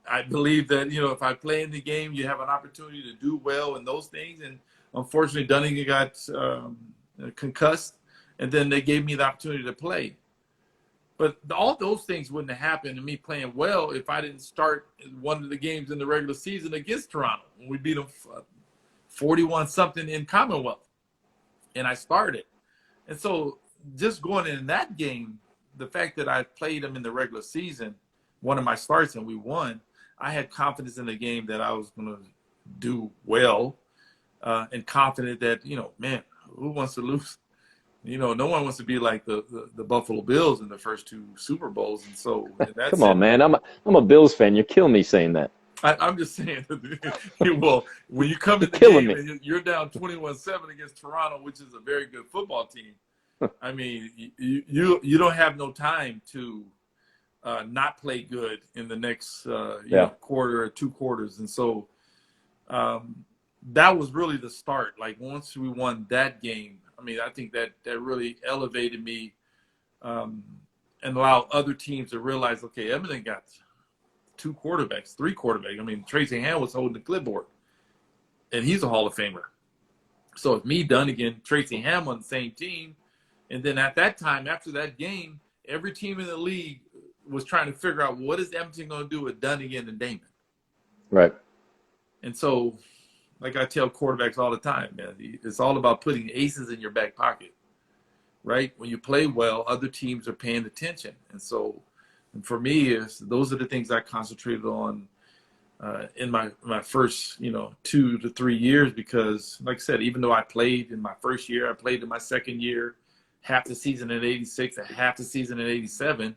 I believe that, if I play in the game, you have an opportunity to do well in those things. And unfortunately, Dunnigan got concussed, and then they gave me the opportunity to play. But all those things wouldn't have happened to me playing well if I didn't start one of the games in the regular season against Toronto when we beat them 41-something in Commonwealth. And I started. And so just going in that game, the fact that I played them in the regular season, one of my starts, and we won, I had confidence in the game that I was going to do well, and confident that, man, who wants to lose? No one wants to be like the Buffalo Bills in the first 2 Super Bowls. And so that's Come on, man. I'm a Bills fan. You're killing me saying that. I'm just saying, well, when you come in the game and you're down 21-7 against Toronto, which is a very good football team, I mean, you don't have no time to not play good in the next quarter or 2 quarters. And so that was really the start. Like, once we won that game, I mean, I think that really elevated me, and allowed other teams to realize, okay, Edmonton got 2 quarterbacks, 3 quarterbacks. I mean, Tracy Ham was holding the clipboard, and he's a Hall of Famer. So if me, Dunnigan, Tracy Ham on the same team, and then at that time, after that game, every team in the league was trying to figure out, what is Edmonton going to do with Dunnigan and Damon? Right. And so, like I tell quarterbacks all the time, man, it's all about putting aces in your back pocket, right? When you play well, other teams are paying attention. And so, and for me, those are the things I concentrated on in my first, 2 to 3 years, because, like I said, even though I played in my first year, I played in my second year, half the season in 86 and half the season in 87,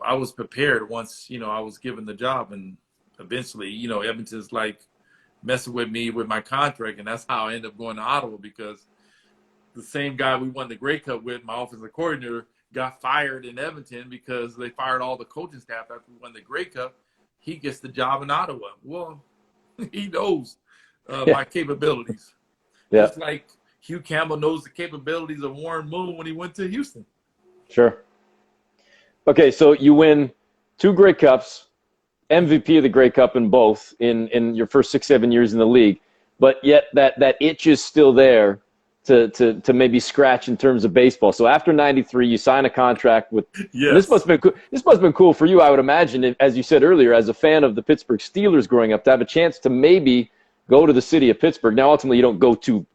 I was prepared once, I was given the job. And eventually, Edmonton's like messing with me with my contract, and that's how I ended up going to Ottawa, because the same guy we won the Grey Cup with, my offensive coordinator, got fired in Edmonton because they fired all the coaching staff after we won the Grey Cup. He gets the job in Ottawa. Well, he knows my capabilities. Yeah. Just like Hugh Campbell knows the capabilities of Warren Moon when he went to Houston. Sure. Okay, so you win 2 Grey Cups, MVP of the Grey Cup in both in your first 6-7 years in the league, but yet that itch is still there to maybe scratch in terms of baseball. So after '93, you sign a contract with. Yes. This must have been cool for you, I would imagine, as you said earlier, as a fan of the Pittsburgh Steelers growing up, to have a chance to maybe go to the city of Pittsburgh. Now, ultimately, you don't go to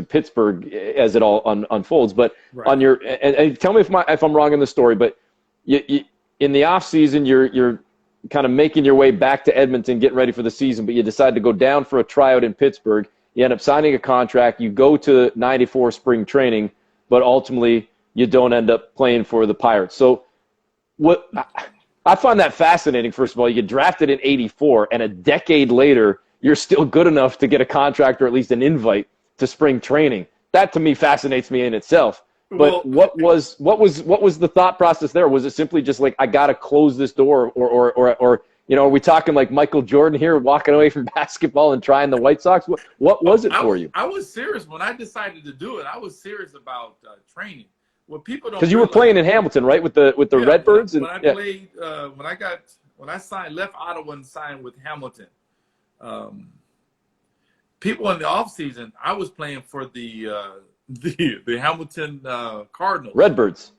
Pittsburgh as it all unfolds, but right. On your and tell me if I'm wrong in the story, but you in the off season, you're kind of making your way back to Edmonton, getting ready for the season, but you decide to go down for a tryout in Pittsburgh. You end up signing a contract. You go to '94 spring training, but ultimately you don't end up playing for the Pirates. So what I find that fascinating. First of all, you get drafted in '84, and a decade later, you're still good enough to get a contract or at least an invite to spring training. That to me fascinates me in itself. But what was the thought process there? Was it simply just like, I got to close this door, or are we talking like Michael Jordan here, walking away from basketball and trying the White Sox? What was it for you? I was serious when I decided to do it. I was serious about training. What people don't, because you were playing in Hamilton, right, with the Redbirds, when I played, when I got left Ottawa and signed with Hamilton, people in the off season, I was playing for the Hamilton Cardinals. Redbirds.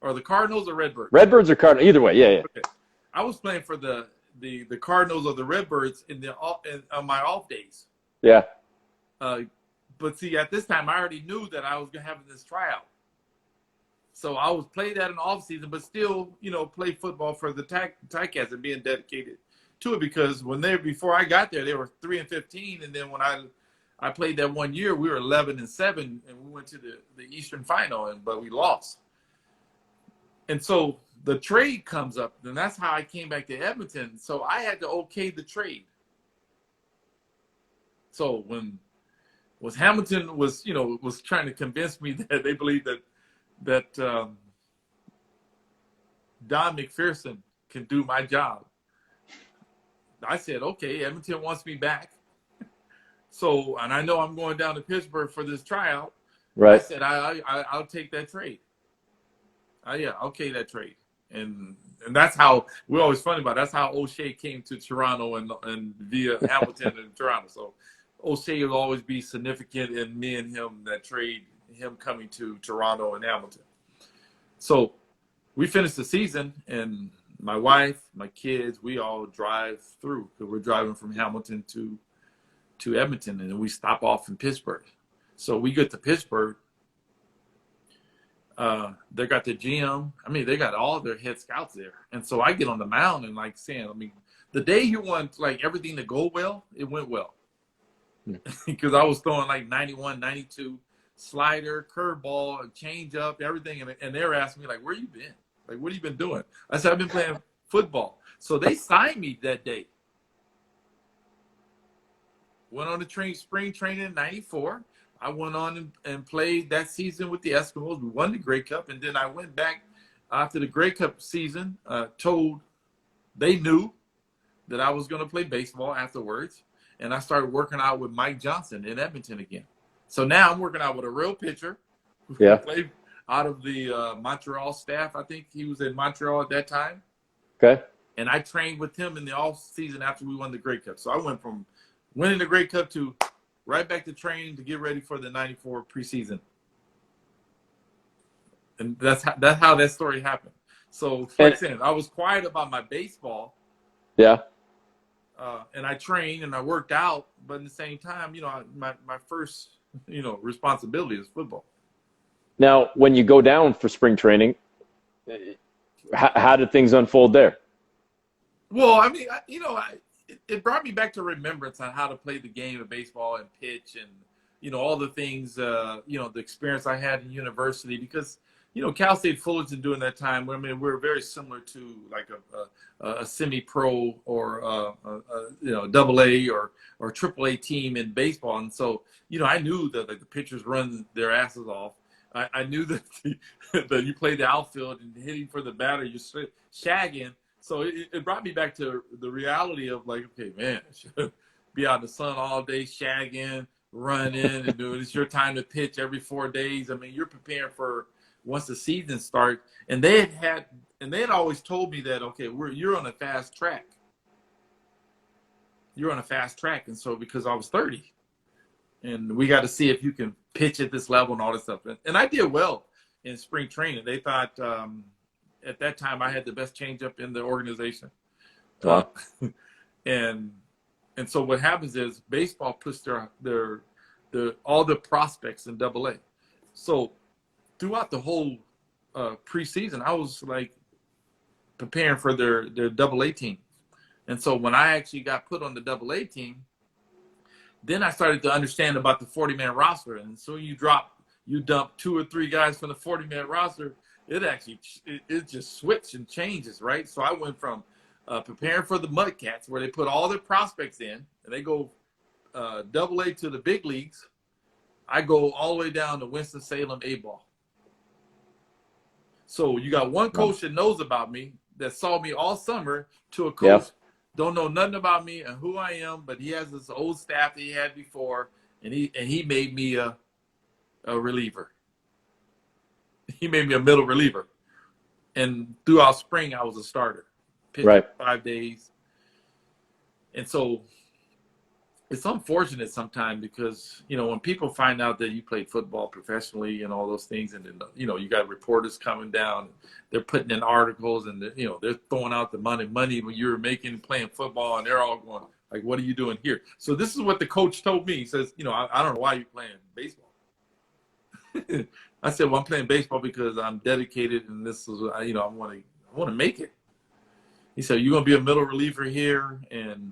Or the Cardinals or Redbirds? Redbirds or Cardinals? Either way, yeah. Okay. I was playing for the Cardinals or the Redbirds on my off days. Yeah. But see, at this time, I already knew that I was going to have this tryout. So I was played that in the off season, but still, play football for the Ticats and being dedicated to it, because before I got there, they were 3-15, and then when I played that 1 year, we were 11-7, and we went to the Eastern Final, but we lost. And so the trade comes up, and that's how I came back to Edmonton. So I had to okay the trade. So when Hamilton was trying to convince me that they believed that Don McPherson can do my job, I said, okay, Edmonton wants me back. So, and I know I'm going down to Pittsburgh for this tryout. Right. I said, I'll take that trade. Okay, that trade. And that's how, we're always funny about it. That's how O'Shea came to Toronto and via Hamilton and Toronto. So O'Shea will always be significant in me and him, that trade, him coming to Toronto and Hamilton. So we finished the season, and my wife, my kids, we all drive through, because we're driving from Hamilton to Edmonton, and then we stop off in Pittsburgh. So we get to Pittsburgh. They got the GM. They got all their head scouts there. And so I get on the mound and saying, the day you want everything to go well, it went well. Because I was throwing 91, 92, slider, curveball, change up, everything. And they were asking me, where you been? What have you been doing? I said, I've been playing football. So they signed me that day. Went on the spring training in 94. I went on and played that season with the Eskimos. We won the Grey Cup. And then I went back after the Grey Cup season, they knew that I was going to play baseball afterwards. And I started working out with Mike Johnson in Edmonton again. So now I'm working out with a real pitcher who played out of the Montreal staff. I think he was in Montreal at that time. Okay. And I trained with him in the off season after we won the Grey Cup. So I went from winning the Grey Cup to right back to training to get ready for the 94 preseason. And that's how that story happened. So, like I said, I was quiet about my baseball. Yeah. And I trained and I worked out, but at the same time, my first, responsibility is football. Now, when you go down for spring training, how did things unfold there? Well, it brought me back to remembrance on how to play the game of baseball and pitch and, all the things, the experience I had in university, because, Cal State Fullerton during that time, we're very similar to a semi-pro or, double A or triple A team in baseball. And so, I knew that the pitchers run their asses off. I knew that that you play the outfield and hitting for the batter, you're shagging. So it brought me back to the reality of okay, man, be out in the sun all day, shagging, running, and doing. It's your time to pitch every 4 days. You're preparing for once the season starts. And they had always told me that, okay, you're on a fast track. You're on a fast track. And so because I was 30, and we got to see if you can pitch at this level and all this stuff. And I did well in spring training. They thought at that time I had the best changeup in the organization. Wow. And so what happens is baseball puts their all the prospects in Double A. So throughout the whole preseason, I was preparing for their Double A team. And so when I actually got put on the Double A team, then I started to understand about the 40-man roster. And so you dump 2 or 3 guys from the 40-man roster, it just switches and changes, right? So I went from preparing for the Mudcats, where they put all their prospects in, and they go Double A to the big leagues. I go all the way down to Winston-Salem A-ball. So you got one coach that knows about me, that saw me all summer, to a coach don't know nothing about me and who I am, but he has this old staff that he had before, and he made me a reliever. He made me a middle reliever. And throughout spring, I was a starter. pitch Right. 5 days. And so it's unfortunate sometimes because, you know, when people find out that you played football professionally and all those things, and then, you know, you got reporters coming down, they're putting in articles, and, you know, they're throwing out the money when you were making playing football, and they're all going, like, what are you doing here? So this is what the coach told me. He says, you know, I don't know why you're playing baseball. I said, well, I'm playing baseball because I'm dedicated, and this is, you know, I want to make it. He said, you're going to be a middle reliever here, and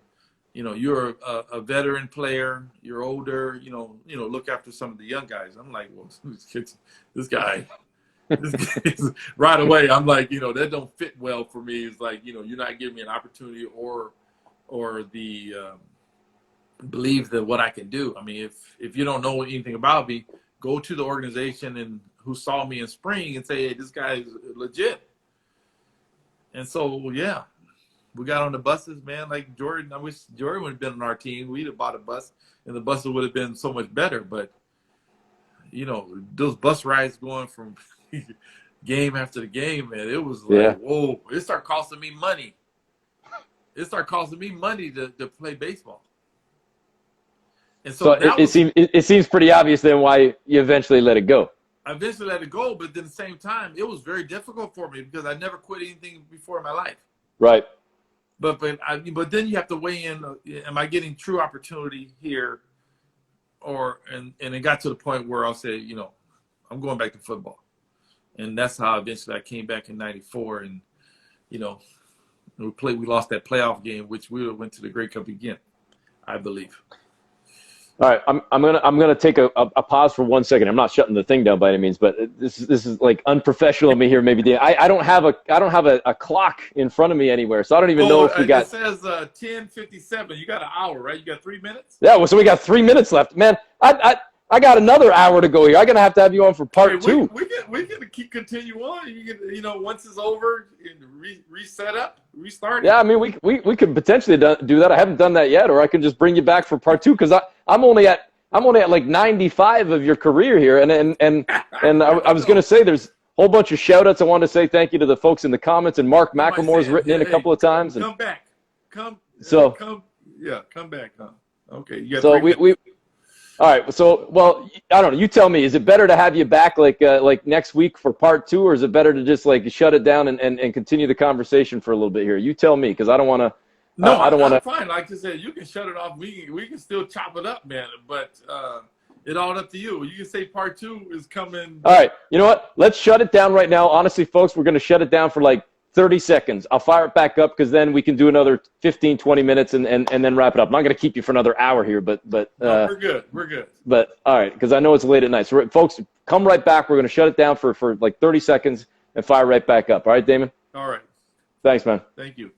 you know, you're a veteran player. You're older. You know, look after some of the young guys. I'm like, well, this guy, right away. I'm like, you know, that don't fit well for me. It's like, you know, you're not giving me an opportunity or the believe that what I can do. I mean, if you don't know anything about me, go to the organization and who saw me in spring and say, hey, this guy is legit. And so, yeah. We got on the buses, man, like Jordan. I wish Jordan would have been on our team. We'd have bought a bus, and the buses would have been so much better. But, you know, those bus rides going from game after the game, man, it was like, whoa. It started costing me money. It started costing me money to play baseball. And so it seems pretty obvious then why you eventually let it go. I eventually let it go, but at the same time, it was very difficult for me because I never quit anything before in my life. Right. But then you have to weigh in. Am I getting true opportunity here, and it got to the point where I'll say, you know, I'm going back to football, and that's how eventually I came back in '94, and you know, we lost that playoff game, which we went to the Grey Cup again, I believe. All right, I'm gonna take a pause for 1 second. I'm not shutting the thing down by any means, but this is like unprofessional of me here. Maybe I don't have a clock in front of me anywhere, so I don't even know if we got. It says 10:57. You got an hour, right? You got 3 minutes. Yeah, well, so we got 3 minutes left, man. I got another hour to go here. I'm gonna have you on for part two. We can continue on. You know, once it's over, reset up, restart. Yeah, I mean, we could potentially do that. I haven't done that yet, or I could just bring you back for part two because I'm only at like 95 of your career here, and I was gonna say there's a whole bunch of shout outs. I want to say thank you to the folks in the comments, and Mark McLemore's written in a couple of times. Come back, come back, huh? Okay, you got so we. All right. So, well, I don't know. You tell me. Is it better to have you back like next week for part two, or is it better to just like shut it down and continue the conversation for a little bit here? You tell me, because I don't want to. No, I don't want to. Fine. Like I said, you can shut it off. We can still chop it up, man. But it's all up to you. You can say part two is coming. All right. You know what? Let's shut it down right now. Honestly, folks, we're going to shut it down for like 30 seconds. I'll fire it back up because then we can do another 15, 20 minutes and then wrap it up. I'm not going to keep you for another hour here, but no, we're good. We're good. But all right, because I know it's late at night. So folks, come right back. We're going to shut it down for like 30 seconds and fire right back up. All right, Damon? All right. Thanks, man. Thank you.